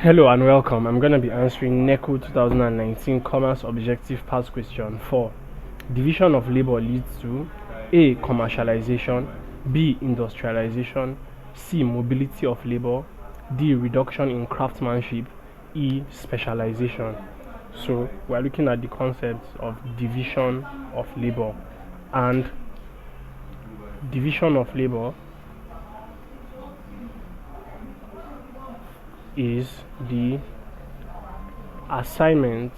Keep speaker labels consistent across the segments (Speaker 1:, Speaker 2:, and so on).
Speaker 1: Hello and welcome. I'm going to be answering NECO 2019 Commerce Objective Past Question 4. Division of labor leads to A. Commercialization, B. Industrialization, C. Mobility of labor, D. Reduction in craftsmanship, E. Specialization. So we're looking at the concept of division of labor, and division of labor is the assignment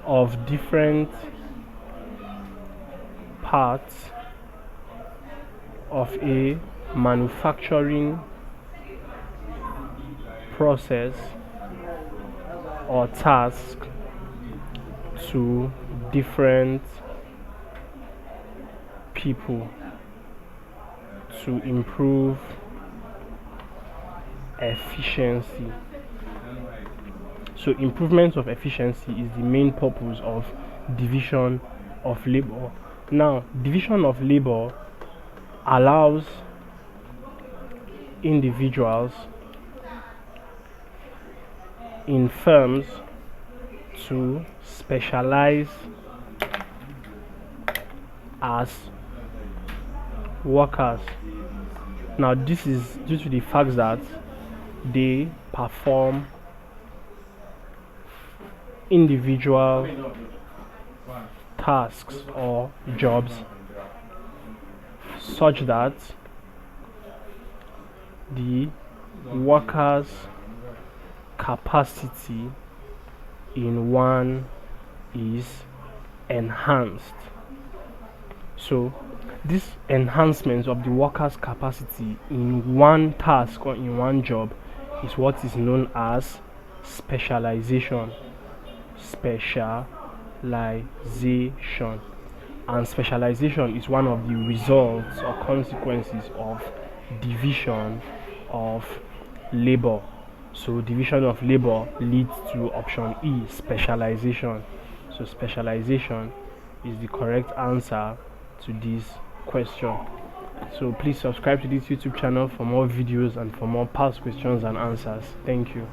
Speaker 1: of different parts of a manufacturing process or task to different people to improve efficiency. So improvement of efficiency is the main purpose of division of labor. Now, division of labor allows individuals in firms to specialize as workers. Now, this is due to the fact that they perform individual tasks or jobs such that the workers' capacity in one is enhanced. So this enhancement of the workers' capacity in one task or in one job is what is known as specialization. And specialization is one of the results or consequences of division of labor. So division of labor leads to option E, specialization. So specialization is the correct answer to this question. So please subscribe to this YouTube channel for more videos and for more past questions and answers. Thank you.